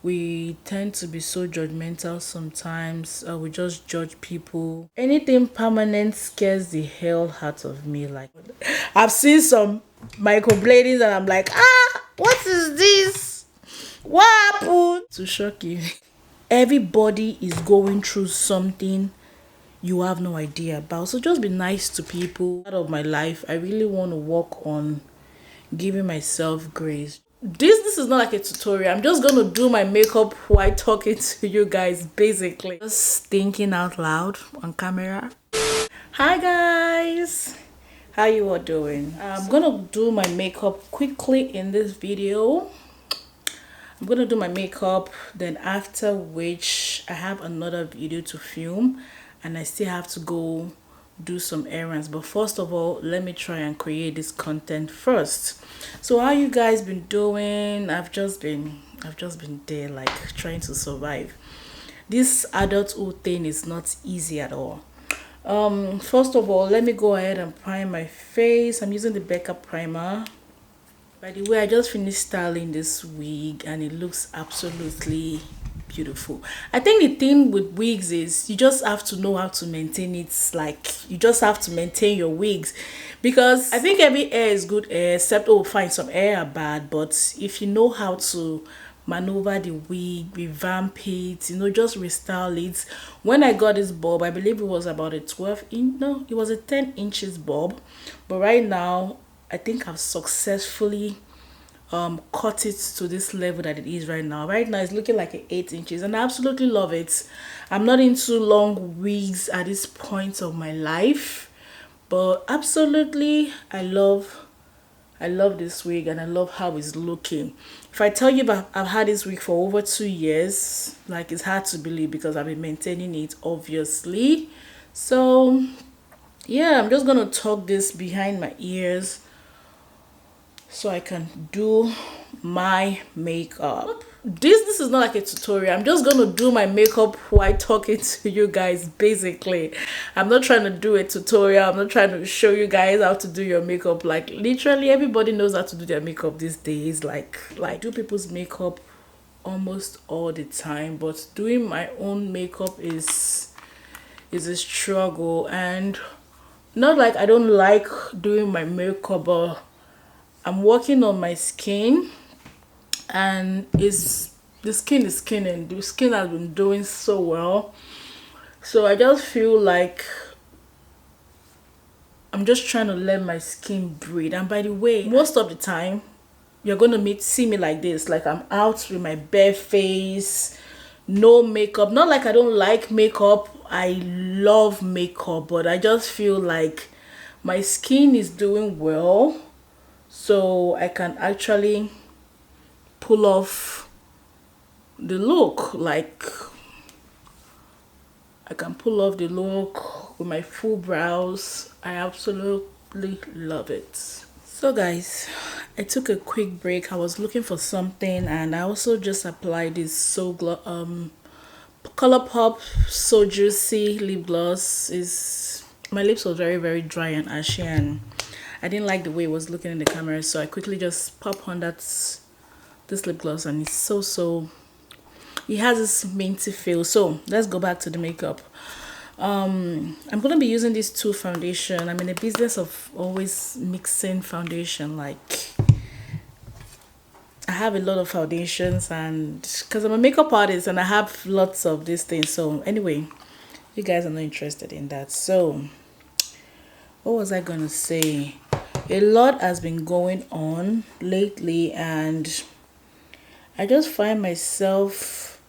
we tend to be so judgmental sometimes. We just judge people. Anything permanent scares the hell out of me. Like, I've seen some microblading and I'm like, what is this? What happened? To shock you. Everybody is going through something you have no idea about. So just be nice to people. Part of my life, I really want to work on giving myself grace. This is not like a tutorial. I'm just gonna do my makeup while talking to you guys, basically. Just thinking out loud on camera. Hi guys, how you all doing? I'm gonna do my makeup quickly in this video. I'm gonna do my makeup, then after which I have another video to film and I still have to go do some errands. But first of all, let me try and create this content first. So how you guys been doing? I've just been there, like, trying to survive. This adulthood thing is not easy at all. First of all, let me go ahead and prime my face. I'm using the Becca primer. By the way, I just finished styling this wig and it looks absolutely beautiful. I think the thing with wigs is you just have to know how to maintain it. Like, you just have to maintain your wigs, because I think every hair is good hair, except, oh fine, some hair are bad, but if you know how to maneuver the wig, revamp it, just restyle it. When I got this bulb, I believe it was about a 12 inch, no, it was a 10 inches bulb, but right now I think I've successfully cut it to this level that it is right now. Right now it's looking like an 8 inches and I absolutely love it. I'm not into long wigs at this point of my life, but absolutely I love this wig and I love how it's looking. If I tell you about, I've had this wig for over 2 years, like, it's hard to believe because I've been maintaining it, obviously. So yeah, I'm just gonna tuck this behind my ears so I can do my makeup. This is not like a tutorial. I'm just gonna do my makeup while talking to you guys, basically. I'm not trying to do a tutorial. I'm not trying to show you guys how to do your makeup. Like, literally everybody knows how to do their makeup these days. Like I do people's makeup almost all the time, but doing my own makeup is a struggle. And not like I don't like doing my makeup, but I'm working on my skin, and the skin is skin, and the skin has been doing so well. So I just feel like I'm just trying to let my skin breathe. And by the way, most of the time you're gonna see me like this, like I'm out with my bare face, no makeup. Not like I don't like makeup, I love makeup, but I just feel like my skin is doing well, so I can actually pull off the look. Like, I can pull off the look with my full brows. I absolutely love it. So guys, I took a quick break. I was looking for something and I also just applied this ColourPop So Juicy lip gloss. My lips was very dry and ashy and I didn't like the way it was looking in the camera, so I quickly just pop on this lip gloss and it's so it has this minty feel. So let's go back to the makeup. I'm gonna be using these two foundation. I'm in the business of always mixing foundation. Like, I have a lot of foundations, and because I'm a makeup artist and I have lots of these things. So anyway, you guys are not interested in that. So what was I gonna say? A lot has been going on lately and I just find myself,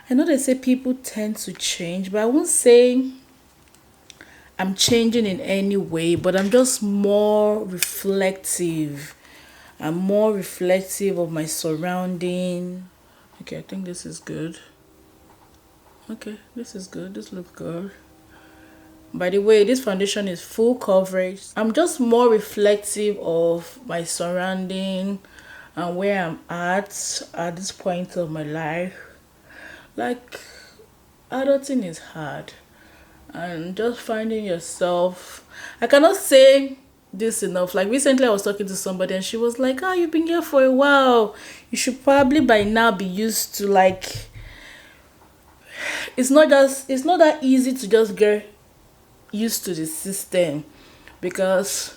I know they say people tend to change, but I won't say I'm changing in any way, but I'm just more reflective. I'm more reflective of my surrounding. Okay, I think this is good. Okay, this is good. This looks good. By the way, this foundation is full coverage. I'm just more reflective of my surrounding and where I'm at this point of my life. Like, adulting is hard and just finding yourself. I cannot say this enough. Like recently I was talking to somebody and she was like, "Oh, you've been here for a while. You should probably by now be used to like it's not that easy to just get used to the system because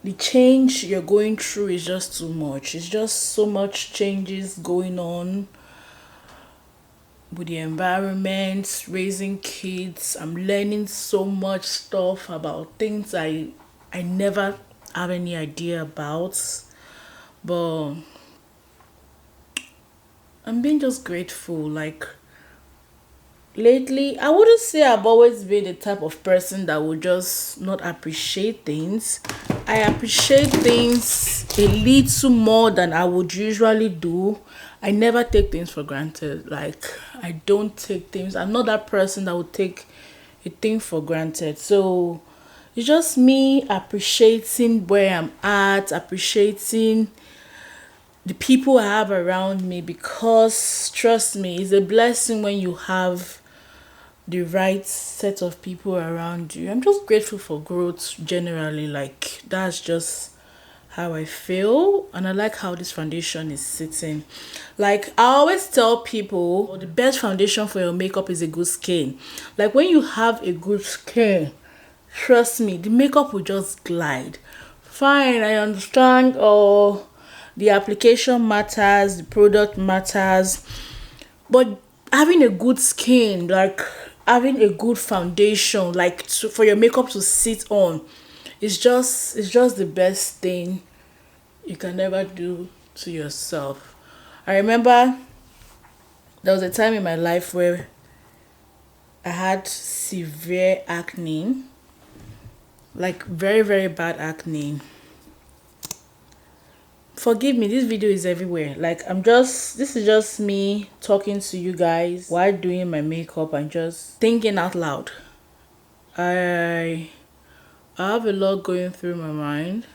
the change you're going through is just too much. It's just so much changes going on with the environment, raising kids. I'm learning so much stuff about things I never have any idea about. But I'm being just grateful. Like lately, I wouldn't say I've always been the type of person that would just not appreciate things. I appreciate things a little more than I would usually do. I never take things for granted. Like I don't take things. I'm not that person that would take a thing for granted. So it's just me appreciating where I'm at, appreciating the people I have around me because trust me, it's a blessing when you have the right set of people around you. I'm just grateful for growth generally. Like that's just how I feel, and I like how this foundation is sitting. Like I always tell people, the best foundation for your makeup is a good skin. Like when you have a good skin, trust me, the makeup will just glide. Fine, I understand. Oh, the application matters, the product matters, but having a good skin, like having a good foundation, like for your makeup to sit on, it's just the best thing you can never do to yourself. I remember there was a time in my life where I had severe acne, like very, very bad acne. Forgive me, this video is everywhere. Like this is just me talking to you guys while doing my makeup and just thinking out loud. I have a lot going through my mind.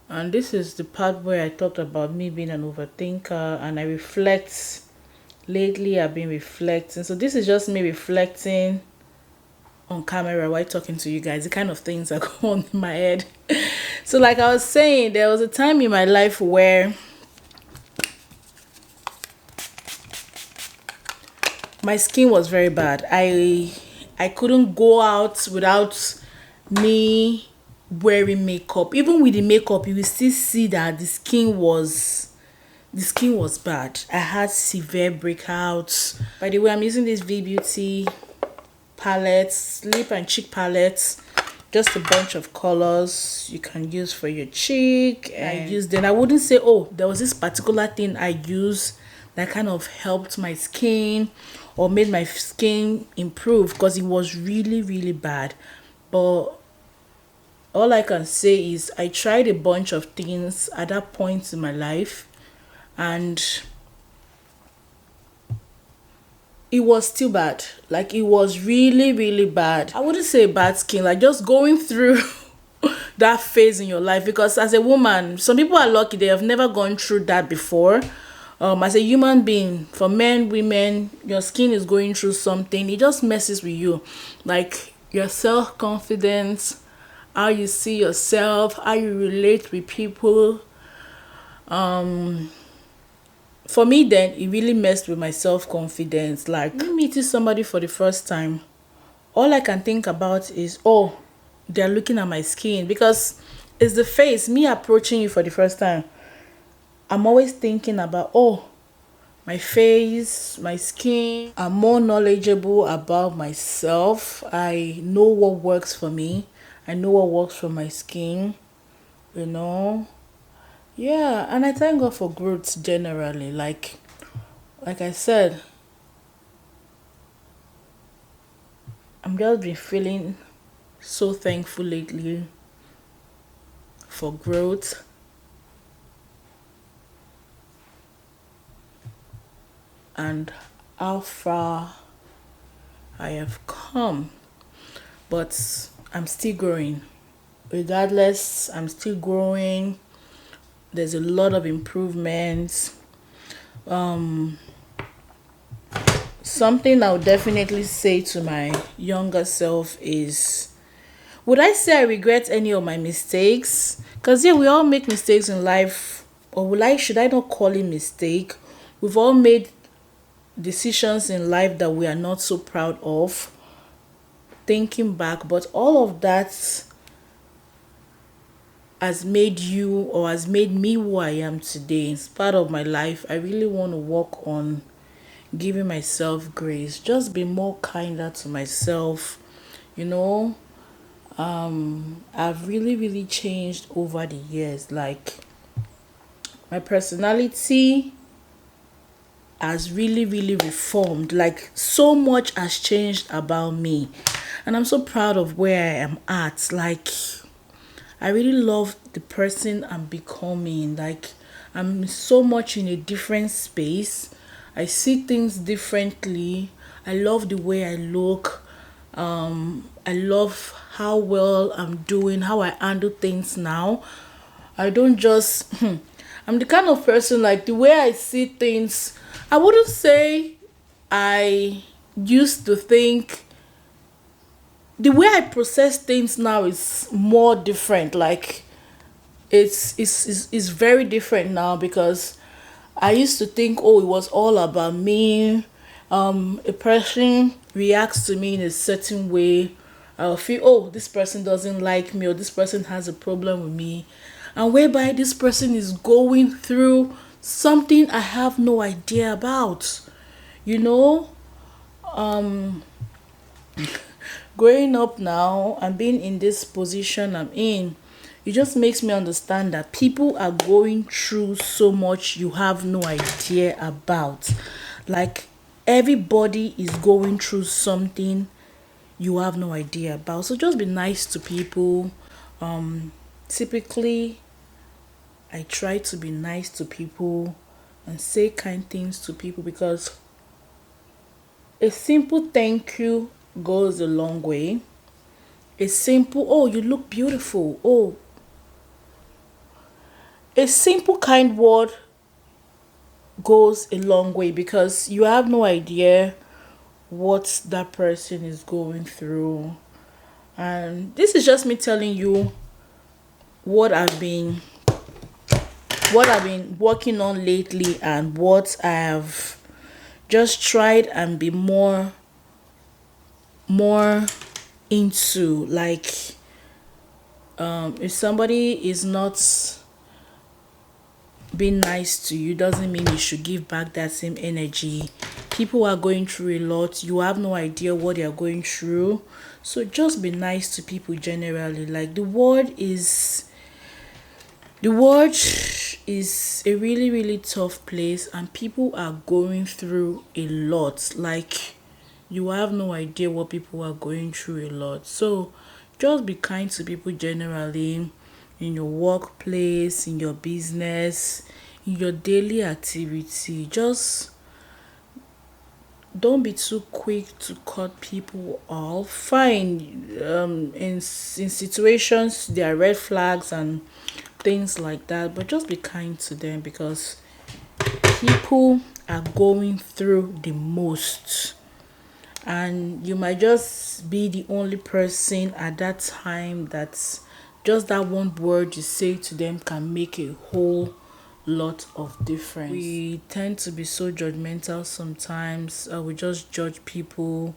And this is the part where I talked about me being an overthinker and I reflect. Lately, I've been reflecting. So this is just me reflecting on camera while talking to you guys. The kind of things that go on in my head. So like I was saying, there was a time in my life where my skin was very bad. I couldn't go out without me wearing makeup. Even with the makeup, you will still see that the skin was bad. I had severe breakouts. By the way, I'm using this V Beauty palettes, lip and cheek palettes. Just a bunch of colors you can use for your cheek. And I wouldn't say, oh, there was this particular thing I used that kind of helped my skin or made my skin improve, because it was really, really bad. But all I can say is I tried a bunch of things at that point in my life and it was still bad. Like it was really, really bad. I wouldn't say bad skin, like just going through that phase in your life, because as a woman, some people are lucky they have never gone through that before. As a human being, for men, women, your skin is going through something. It just messes with you, like your self-confidence, how you see yourself, how you relate with people. For me then, it really messed with my self-confidence. Like me meeting somebody for the first time, all I can think about is, oh, they're looking at my skin, because it's the face. Me approaching you for the first time, I'm always thinking about, oh, my face, my skin. I'm more knowledgeable about myself. I know what works for me. I know what works for my skin, you know. Yeah, and I thank God for growth generally. Like I said, I'm just been feeling so thankful lately for growth. And how far I have come. But I'm still growing. Regardless, I'm still growing. There's a lot of improvements. Something I would definitely say to my younger self is, Would I say I regret any of my mistakes? Because yeah, we all make mistakes in life. Or should I not call it mistake? We've all made decisions in life that we are not so proud of, thinking back, but all of that has made you or has made me who I am today. It's part of my life. I really want to work on giving myself grace, just be more kinder to myself. You know, I've really changed over the years. Like, my personality has really reformed. Like, so much has changed about me, and I'm so proud of where I am at. Like, I really love the person I'm becoming. Like, I'm so much in a different space. I see things differently. I love the way I look. I love how well I'm doing, how I handle things now. I don't just I'm the kind of person, like, the way I see things, I wouldn't say I used to think, the way I process things now is more different. Like, it's very different now, because I used to think, oh, it was all about me. A person reacts to me in a certain way, I'll feel, oh, this person doesn't like me, or this person has a problem with me, and whereby this person is going through something I have no idea about. You know, growing up now and being in this position I'm in, it just makes me understand that people are going through so much you have no idea about. Like, everybody is going through something you have no idea about. So just be nice to people. Typically, I try to be nice to people and say kind things to people, because a simple thank you goes a long way. A simple, oh, you look beautiful. Oh, a simple kind word goes a long way, because you have no idea what that person is going through. And this is just me telling you what I've been working on lately, and what I have just tried and be more into. Like, if somebody is not being nice to you, doesn't mean you should give back that same energy. People are going through a lot. You have no idea what they are going through. So just be nice to people generally. Like, the world is a really tough place, and people are going through a lot. Like, you have no idea what people are going through a lot. So just be kind to people generally, in your workplace, in your business, in your daily activity. Just don't be too quick to cut people off. Fine, in situations there are red flags and things like that, but just be kind to them, because people are going through the most, and you might just be the only person at that time that's just that one word you say to them can make a whole lot of difference. We tend to be so judgmental sometimes. We just judge people,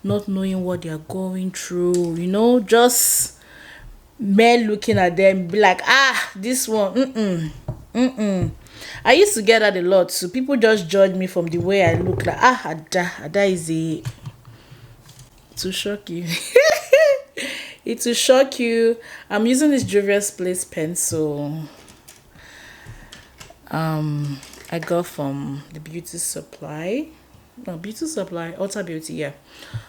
not knowing what they are going through. Just men looking at them, be like, this one, I used to get that a lot. So people just judge me from the way I look. Like, Ada is a, to shock you. It will shock you. I'm using this Juvia's Place pencil. I got from the beauty supply. No, beauty supply, Ulta Beauty, yeah.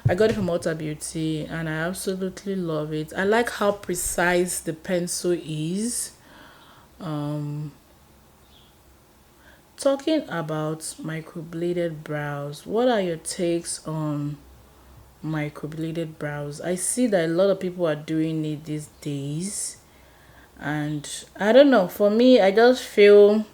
I got it from Ulta Beauty, and I absolutely love it. I like how precise the pencil is. Talking about microbladed brows, what are your takes on microbladed brows? I see that a lot of people are doing it these days, and I don't know, for me, I just feel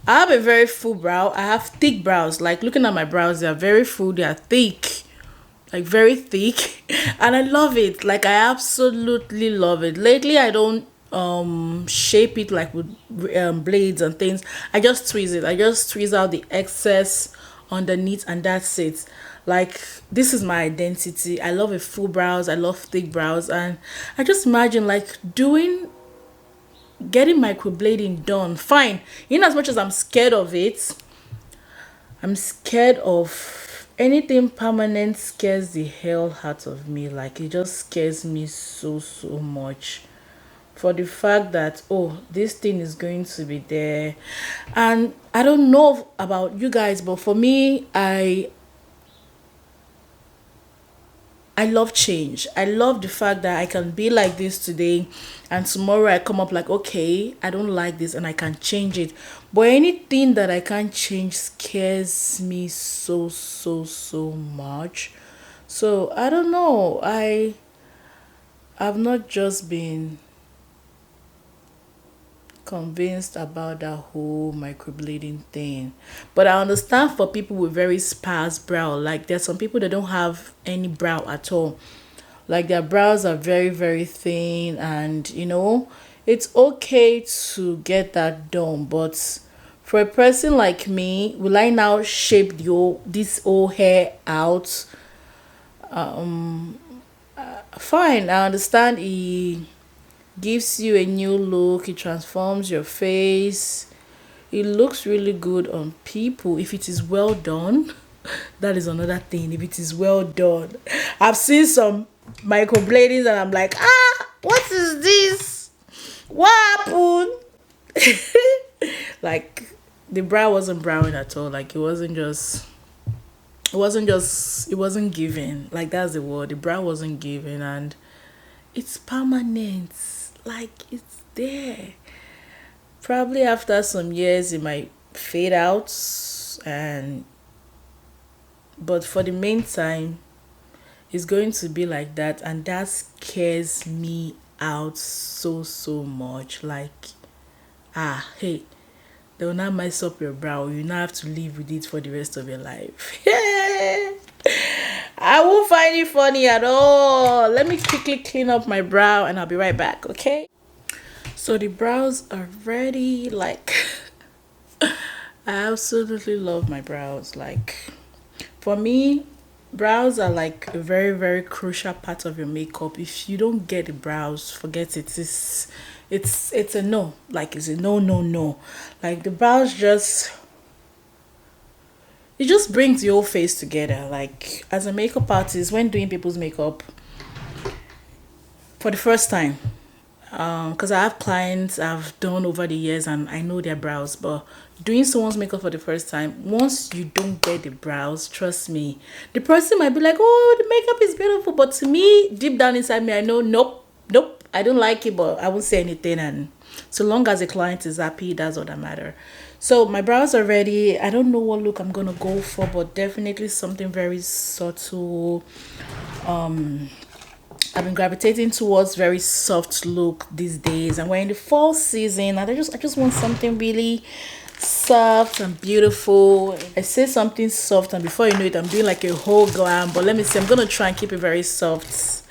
I have a very full brow. I have thick brows. Like, looking at my brows, they are very full, they are thick. like very thick, and I love it. Like I absolutely love it. Lately I don't shape it like with blades and things. I just twist it. I just twist out the excess underneath, and that's it. Like this is my identity. I love a full brows, I love thick brows, and I just imagine like doing getting microblading done. Fine, in as much as I'm scared of it, I'm scared of anything permanent. Scares the hell out of me. Like it just scares me so much, for the fact that, oh, this thing is going to be there. And I don't know about you guys, but for me, I love change. I love the fact that I can be like this today and tomorrow I come up like, okay, I don't like this and I can change it. But anything that I can't change scares me so much. So I don't know. I've not just been convinced about that whole microblading thing, but I understand for people with very sparse brow. Like there's some people that don't have any brow at all, like their brows are very thin, and it's okay to get that done. But for a person like me, will I now shape this whole hair out? Fine, I understand it gives you a new look, it transforms your face, it looks really good on people if it is well done. That is another thing. If it is well done, I've seen some microbladings and I'm like, what is this? What happened? Like the brow wasn't browing at all. Like it wasn't giving. Like that's the word. The brow wasn't giving, and it's permanent. Like it's there. Probably after some years it might fade out, and but for the meantime it's going to be like that, and that scares me out so much. Like, hey, they will not mess up your brow. You now have to live with it for the rest of your life. I won't find it funny at all. Let me quickly clean up my brow and I'll be right back, okay? So the brows are ready. Like, I absolutely love my brows. Like, for me, brows are like a very crucial part of your makeup. If you don't get the brows, forget it. It's a no. Like, it's a no. Like the brows just, it just brings your whole face together. Like as a makeup artist, when doing people's makeup for the first time, because I have clients I've done over the years and I know their brows, but doing someone's makeup for the first time, once you don't get the brows, trust me, the person might be like, oh, the makeup is beautiful, but to me, deep down inside me, I know, nope, I don't like it, but I won't say anything. And so long as the client is happy, that's all that matter. So my brows are ready. I don't know what look I'm gonna go for, but definitely something very subtle. I've been gravitating towards very soft look these days, and we're in the fall season, and I just want something really soft and beautiful. I say something soft, and before you know it, I'm doing like a whole glam. But let me see, I'm gonna try and keep it very soft,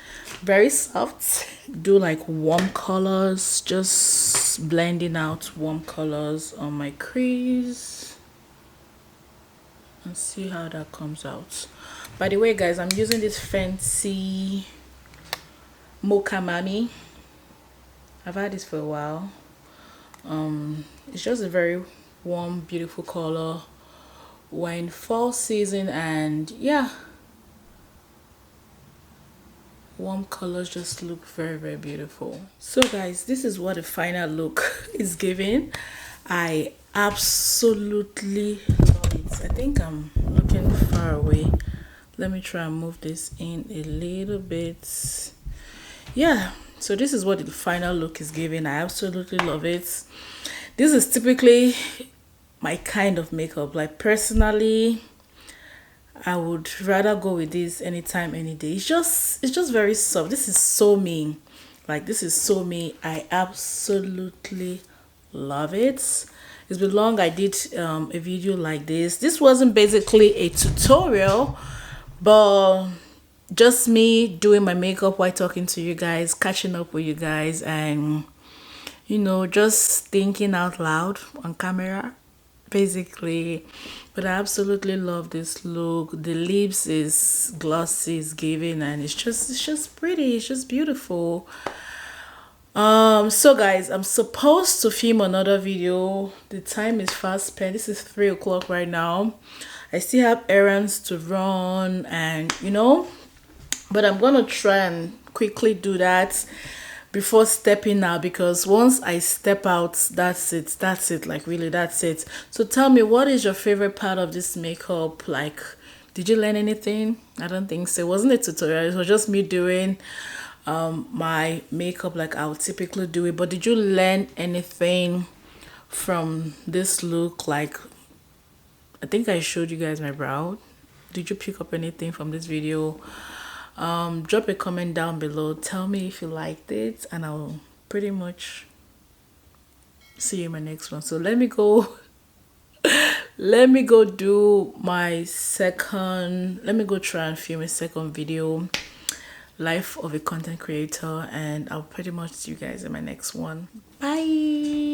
do like warm colors, just blending out warm colors on my crease and see how that comes out. By the way, guys, I'm using this fancy Mocha Mami. I've had this for a while. It's just a very warm, beautiful color. We're in fall season, and yeah, warm colors just look very beautiful. So guys, this is what the final look is giving. I absolutely love it. I think I'm looking far away. Let me try and move this in a little bit. Yeah, so this is what the final look is giving. I absolutely love it. This is typically my kind of makeup. Like personally, I would rather go with this anytime, any day. It's just very soft. This is so me. Like this is so me. I absolutely love it. It's been long I did a video like this. This wasn't basically a tutorial, but just me doing my makeup while talking to you guys, catching up with you guys, and you know, just thinking out loud on camera, basically. But I absolutely love this look. The lips is glossy, it's giving, and it's just pretty. It's just beautiful. So guys, I'm supposed to film another video. The time is fast spent. This is 3 o'clock right now. I still have errands to run, and you know, but I'm gonna try and quickly do that before stepping out, because once I step out, that's it, like really that's it. So tell me, what is your favorite part of this makeup? Like, did you learn anything? I don't think so. It wasn't a tutorial, it was just me doing my makeup like I would typically do it. But did you learn anything from this look? Like, I think I showed you guys my brow. Did you pick up anything from this video? Drop a comment down below, tell me if you liked it, and I'll pretty much see you in my next one. So let me go do my second, let me go try and film a second video, life of a content creator, and I'll pretty much see you guys in my next one. Bye.